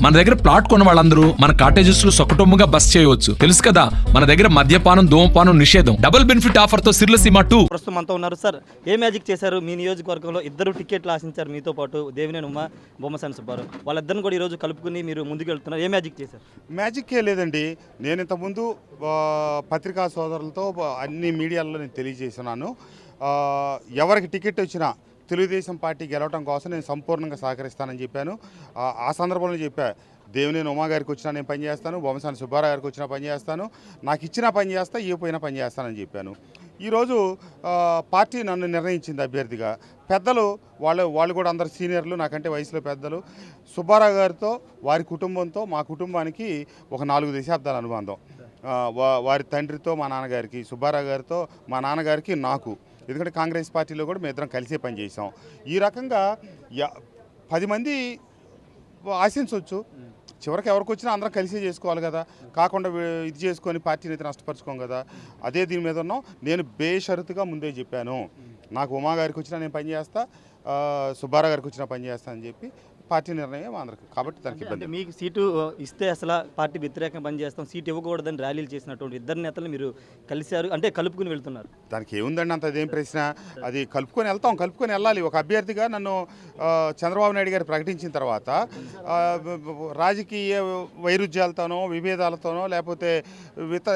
మన దగ్గర ప్లాట్ కొన్న వాళ్ళందరూ మన కాటేజెస్ లో సొకటొమ్ముగా బస్ చేయవచ్చు. తెలుసు కదా, మన దగ్గర మద్యపానం ధూమపానం నిషేధం. డబుల్ బెనిఫిట్ ఆఫర్ తో సిర్లసీమ 2. ప్రస్తుతం అంతా ఉన్నారు సార్. ఏ మ్యాజిక్ చేశారు మీ నియోజకవర్గంలో? ఇద్దరు టికెట్లు ఆశించారు మీతో పాటు, దేవినేని ఉమ, బొమ్మసాని సుబ్బారావు. వాళ్ళిద్దరిని కూడా ఈరోజు కలుపుకుని మీరు ముందుకు వెళ్తున్నారు. ఏ మ్యాజిక్ చేశారు? మ్యాజిక్కే లేదండి. నేను ఇంతకుముందు పత్రికా సోదరులతో అన్ని మీడియాల్లో నేను తెలియజేస్తున్నాను. ఎవరికి టికెట్ వచ్చినా తెలుగుదేశం పార్టీ గెలవడం కోసం నేను సంపూర్ణంగా సహకరిస్తానని చెప్పాను. ఆ సందర్భంలో చెప్పా, దేవినేని ఉమా గారికి వచ్చినా నేను పనిచేస్తాను, బొమ్మసాని సుబ్బారావు గారికి వచ్చినా పనిచేస్తాను, నాకు ఇచ్చినా పనిచేస్తా, ఇవ్వపోయినా పనిచేస్తానని చెప్పాను. ఈరోజు పార్టీ నన్ను నిర్ణయించింది అభ్యర్థిగా. పెద్దలు వాళ్ళు కూడా అందరు సీనియర్లు, నాకంటే వయసులో పెద్దలు. సుబ్బారావు గారితో, వారి కుటుంబంతో, మా కుటుంబానికి ఒక 4 దశాబ్దాల అనుబంధం. వారి తండ్రితో మా నాన్నగారికి, సుబ్బారావు గారితో మా నాన్నగారికి, నాకు. ఎందుకంటే కాంగ్రెస్ పార్టీలో కూడా మేము ఇద్దరం కలిసే పనిచేసాం. ఈ రకంగా 10 మంది ఆశించవచ్చు. చివరికి ఎవరికి వచ్చినా అందరం కలిసే చేసుకోవాలి కదా, కాకుండా ఇది చేసుకొని పార్టీని అయితే నష్టపరుచుకోం కదా. అదే దీని మీద ఉన్నాం. నేను బేషరతుగా ముందే చెప్పాను, నాకు ఉమా గారికి వచ్చినా నేను పనిచేస్తా, సుబ్బారావు గారికి వచ్చినా పనిచేస్తా అని చెప్పి పార్టీ నిర్ణయం అందరికి. కాబట్టి దానికి ఇబ్బంది. మీకు సీటు ఇస్తే అసలు పార్టీ వ్యతిరేకంగా పనిచేస్తాం, సీటు ఇవ్వకూడదని ర్యాలీలు చేసినటువంటి ఇద్దరు నేతలు మీరు కలిశారు, అంటే కలుపుకుని వెళ్తున్నారు. దానికి ఏముందండి అంత అదేం ప్రశ్న? అది కలుపుకొని వెళ్తాం, కలుపుకొని వెళ్ళాలి. ఒక అభ్యర్థిగా నన్ను చంద్రబాబు నాయుడు గారు ప్రకటించిన తర్వాత రాజకీయ వైరుధ్యాలతోనో, విభేదాలతోనో, లేకపోతే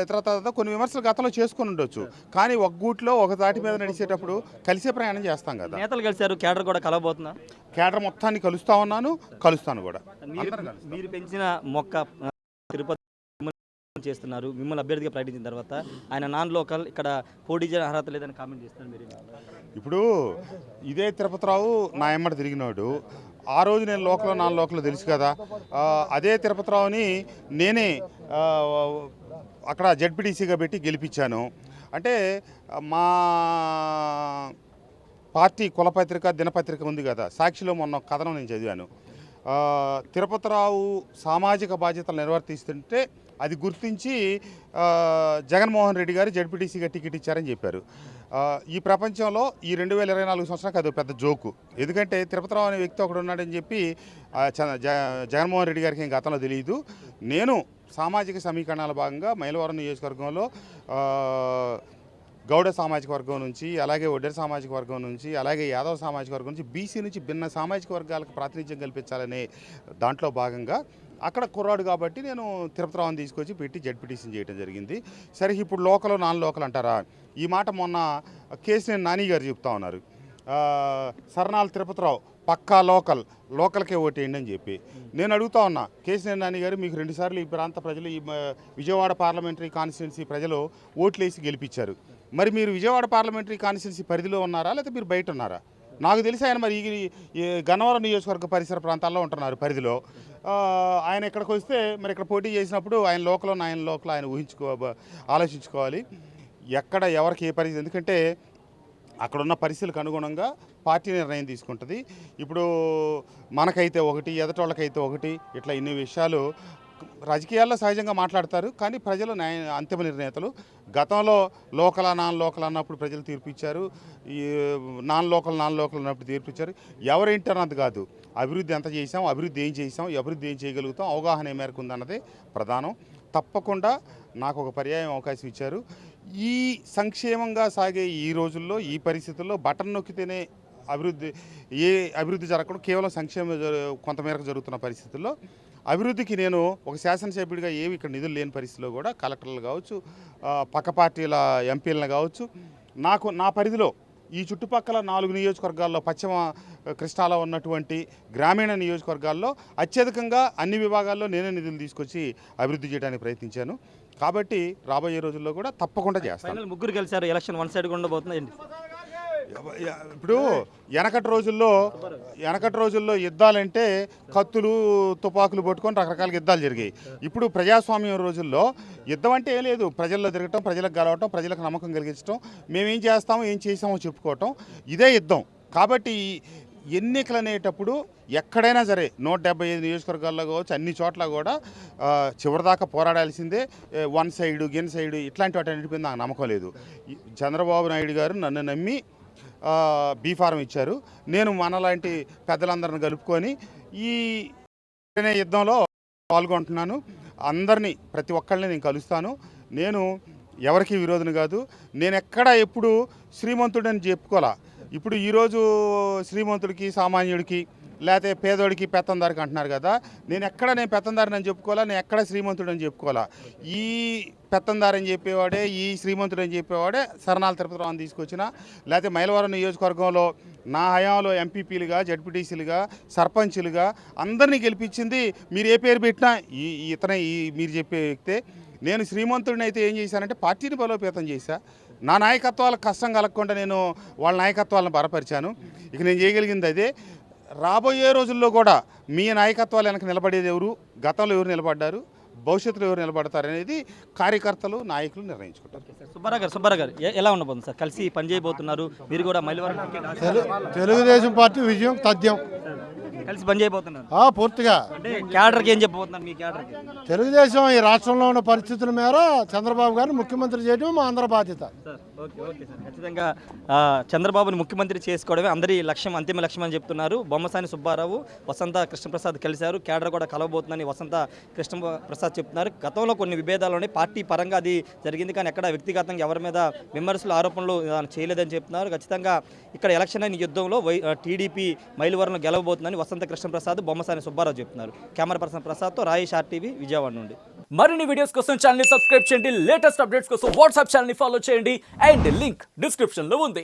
ఇతరతో కొన్ని విమర్శలు గతంలో చేసుకుని ఉండొచ్చు. కానీ ఒక గూట్లో ఒక దాటి మీద నడిచేటప్పుడు కలిసే ప్రయాణం చేస్తాం కదా. నేతలు కలిశారు, కేడర్ కూడా కలవబోతున్నా? కేడర్ మొత్తాన్ని కలుస్తా ఉన్నాను, కలుస్తాను కూడా. మీరు పెంచిన మొక్క తిరుపతి చేస్తున్నారు, మిమ్మల్ని అభ్యర్థిగా ప్రకటించిన తర్వాత ఆయన నాన్ లోకల్, ఇక్కడ పోటీ చేయడం అర్హత లేదని కామెంట్ చేస్తున్నారు మీరు. ఇప్పుడు ఇదే తిరుపతిరావు నా ఎమ్మట తిరిగినాడు. ఆ రోజు నేను నాన్ లోకల్ తెలుసు కదా. అదే తిరుపతిరావుని నేనే అక్కడ జడ్పీటీసీగా పెట్టి గెలిపించాను. అంటే మా పార్టీ కులపత్రిక, దినపత్రిక ఉంది కదా, సాక్షిలో మొన్న కథనం నేను చదివాను. తిరుపతిరావు సామాజిక బాధ్యతలు నిర్వర్తిస్తుంటే అది గుర్తించి జగన్మోహన్ రెడ్డి గారు జడ్పీటీసీగా టికెట్ ఇచ్చారని చెప్పారు. ఈ ప్రపంచంలో ఈ 2024 సంవత్సరానికి అది పెద్ద జోకు. ఎందుకంటే తిరుపతిరావు అనే వ్యక్తి ఒకడు ఉన్నాడని చెప్పి జగన్మోహన్ రెడ్డి గారికి గతంలో తెలియదు. నేను సామాజిక సమీకరణాల భాగంగా మైలవరం నియోజకవర్గంలో గౌడ సామాజిక వర్గం నుంచి, అలాగే ఒడ్డెర సామాజిక వర్గం నుంచి, అలాగే యాదవ సామాజిక వర్గం నుంచి, బీసీ నుంచి భిన్న సామాజిక వర్గాలకు ప్రాతినిధ్యం కల్పించాలనే దాంట్లో భాగంగా అక్కడ కుర్రాడు కాబట్టి నేను తిరుపతిరావుని తీసుకొచ్చి పెట్టి జడ్పీటీసీని చేయడం జరిగింది. సరే, ఇప్పుడు నాన్ లోకల్ అంటారా? ఈ మాట మొన్న కేసీఆర్ నాని గారు చెప్తా ఉన్నారు. సర్నాల తిరుపతిరావు పక్కా లోకల్కే ఓటేయండి అని చెప్పి. నేను అడుగుతా ఉన్నా, కేసీఆర్ నాని గారు, మీకు 2 సార్లు ఈ ప్రాంత ప్రజలు, ఈ విజయవాడ పార్లమెంటరీ కాన్స్టిట్యున్సీ ప్రజలు ఓట్లేసి గెలిపించారు. మరి మీరు విజయవాడ పార్లమెంటరీ కాన్స్టిట్యున్సీ పరిధిలో ఉన్నారా, లేకపోతే మీరు బయట ఉన్నారా? నాకు తెలిసి ఆయన మరి ఈ గన్నవరం నియోజకవర్గ పరిసర ప్రాంతాల్లో ఉంటున్నారు పరిధిలో. ఆయన ఇక్కడికి వస్తే మరి ఇక్కడ పోటీ చేసినప్పుడు ఆయన లోకల్ ఆయన ఆలోచించుకోవాలి ఎక్కడ ఎవరికి ఏ పరిస్థితి. ఎందుకంటే అక్కడున్న పరిస్థితులకు అనుగుణంగా పార్టీ నిర్ణయం తీసుకుంటుంది. ఇప్పుడు మనకైతే ఒకటి, ఎదటోళ్ళకైతే ఒకటి, ఇట్లా ఇన్ని విషయాలు రాజకీయాల్లో సహజంగా మాట్లాడతారు. కానీ ప్రజలు అంతిమ నిర్ణేతలు. గతంలో నాన్ లోకల్ అన్నప్పుడు ప్రజలు తీర్పు ఇచ్చారు, ఈ నాన్ లోకల్ అన్నప్పుడు తీర్పు ఇచ్చారు. ఎవరేంటి అన్నది కాదు, అభివృద్ధి ఎంత చేసాం, అభివృద్ధి ఏం చేసాం, అభివృద్ధి ఏం చేయగలుగుతాం, అవగాహన ఏ మేరకు ఉందన్నదే ప్రధానం. తప్పకుండా నాకు ఒక పర్యాయం అవకాశం ఇచ్చారు. ఈ సంక్షేమంగా సాగే ఈ రోజుల్లో, ఈ పరిస్థితుల్లో బటన్ నొక్కితేనే అభివృద్ధి జరగకుండా కేవలం సంక్షేమం కొంతమేరకు జరుగుతున్న పరిస్థితుల్లో అభివృద్ధికి నేను ఒక శాసనసభ్యుడిగా ఏమి ఇక్కడ నిధులు లేని పరిస్థితిలో కూడా కలెక్టర్లు కావచ్చు, పక్క పార్టీల ఎంపీలను కావచ్చు, నా పరిధిలో ఈ చుట్టుపక్కల 4 నియోజకవర్గాల్లో, పశ్చిమ కృష్ణాలో ఉన్నటువంటి గ్రామీణ నియోజకవర్గాల్లో అత్యధికంగా అన్ని విభాగాల్లో నేనే నిధులు తీసుకొచ్చి అభివృద్ధి చేయడానికి ప్రయత్నించాను. కాబట్టి రాబోయే రోజుల్లో కూడా తప్పకుండా చేస్తాను. ముగ్గురు కలిసారు, ఎలక్షన్ వన్ సైడ్గా ఉండబోతుందండి. ఇప్పుడు వెనకటి రోజుల్లో యుద్ధాలంటే కత్తులు, తుపాకులు పట్టుకొని రకరకాల యుద్ధాలు జరిగాయి. ఇప్పుడు ప్రజాస్వామ్యం రోజుల్లో యుద్ధం అంటే ఏం లేదు, ప్రజల్లో తిరగటం, ప్రజలకు గెలవటం, ప్రజలకు నమ్మకం కలిగించడం, మేమేం చేస్తామో ఏం చేసామో చెప్పుకోవటం, ఇదే యుద్ధం. కాబట్టి ఎన్నికలు అనేటప్పుడు ఎక్కడైనా సరే 175 నియోజకవర్గాల్లో కావచ్చు, అన్ని చోట్ల కూడా చివరిదాకా పోరాడాల్సిందే. వన్ సైడు, గిన్ సైడు ఇట్లాంటి వాటి అన్నిటిపై నాకు నమ్మకం లేదు. చంద్రబాబు నాయుడు గారు నన్ను నమ్మి బీఫారం ఇచ్చారు. నేను మనలాంటి పెద్దలందరిని కలుపుకొని ఈ యుద్ధంలో పాల్గొంటున్నాను. అందరినీ ప్రతి ఒక్కళ్ళని నేను కలుస్తాను. నేను ఎవరికి విరోధను కాదు. నేను ఎక్కడా ఎప్పుడు శ్రీమంతుడని చెప్పుకోవాలా. ఇప్పుడు ఈరోజు శ్రీమంతుడికి సామాన్యుడికి లేకపోతే పేదోడికి పెత్తందారికి అంటున్నారు కదా. నేను పెత్తందారిని అని చెప్పుకోవాలా, నేను ఎక్కడ శ్రీమంతుడు అని చెప్పుకోవాలా. ఈ పెత్తందారని చెప్పేవాడే, ఈ శ్రీమంతుడు అని చెప్పేవాడే శరణాల తిరుపతిరావుని తీసుకొచ్చిన. లేకపోతే మైలవరం నియోజకవర్గంలో నా హయాంలో ఎంపీపీలుగా, జడ్పీటీసీలుగా, సర్పంచులుగా అందరినీ గెలిపించింది మీరు ఏ పేరు పెట్టినా మీరు చెప్పే వ్యక్తే. నేను శ్రీమంతుడిని అయితే ఏం చేశానంటే పార్టీని బలోపేతం చేశా. నా నాయకత్వాలకు కష్టం కలగకుండా నేను వాళ్ళ నాయకత్వాలను బలపరిచాను. ఇక నేను చేయగలిగింది అదే. రాబోయే రోజుల్లో కూడా మీ నాయకత్వాలు వెనక నిలబడేది ఎవరు, గతంలో ఎవరు నిలబడ్డారు, భవిష్యత్తులో ఎవరు నిలబడతారు అనేది కార్యకర్తలు, నాయకులు నిర్ణయించుకుంటారు. సుబ్బారావు గారు ఎలా ఉండబోతుంది సార్? కలిసి పనిచేయబోతున్నారు మీరు కూడా మైలవరం తెలుగుదేశం పార్టీ విజయం తథ్యం. కలిసి పనిచేయబోతున్నారు పూర్తిగా. అంటే క్యాడర్కి ఏం చెప్పబోతున్నారు? మీ క్యాడర్కి తెలుగుదేశం ఈ రాష్ట్రంలో ఉన్న పరిస్థితుల మేర చంద్రబాబు గారిని ముఖ్యమంత్రి చేయడం మా అందరి బాధ్యత. సార్ ఓకే సార్, ఖచ్చితంగా చంద్రబాబుని ముఖ్యమంత్రి చేసుకోవడమే అందరి లక్ష్యం, అంతిమ లక్ష్యం అని చెప్తున్నారు. బొమ్మసాని సుబ్బారావు, వసంత కృష్ణప్రసాద్ కలిశారు. క్యాడర్ కూడా కలవబోతుందని వసంత కృష్ణప్రసాద్ చెప్తున్నారు. గతంలో కొన్ని విభేదాలు ఉన్నాయి, పార్టీ పరంగా అది జరిగింది, కానీ ఎక్కడ వ్యక్తిగతంగా ఎవరి మీద విమర్శలు, ఆరోపణలు చేయలేదని చెప్తున్నారు. ఖచ్చితంగా ఇక్కడ ఎలక్షన్ అయిన యుద్ధంలో టీడీపీ మైలవరంలో గెలవబోతుందని వసంత కృష్ణప్రసాద్, బొమ్మసాని సుబ్బారావు చెప్తున్నారు. Camera person ప్రసాద్తో Rayesh RTV Vijayawada నుండి. మరిన్ని వీడియోస్ కోసం ఛానల్ ని సబ్స్క్రైబ్ చేయండి. లేటెస్ట్ అప్డేట్స్ కోసం వాట్సాప్ ఛానల్ ని ఫాలో చేయండి. అండ్ లింక్ డిస్క్రిప్షన్ లో ఉంది.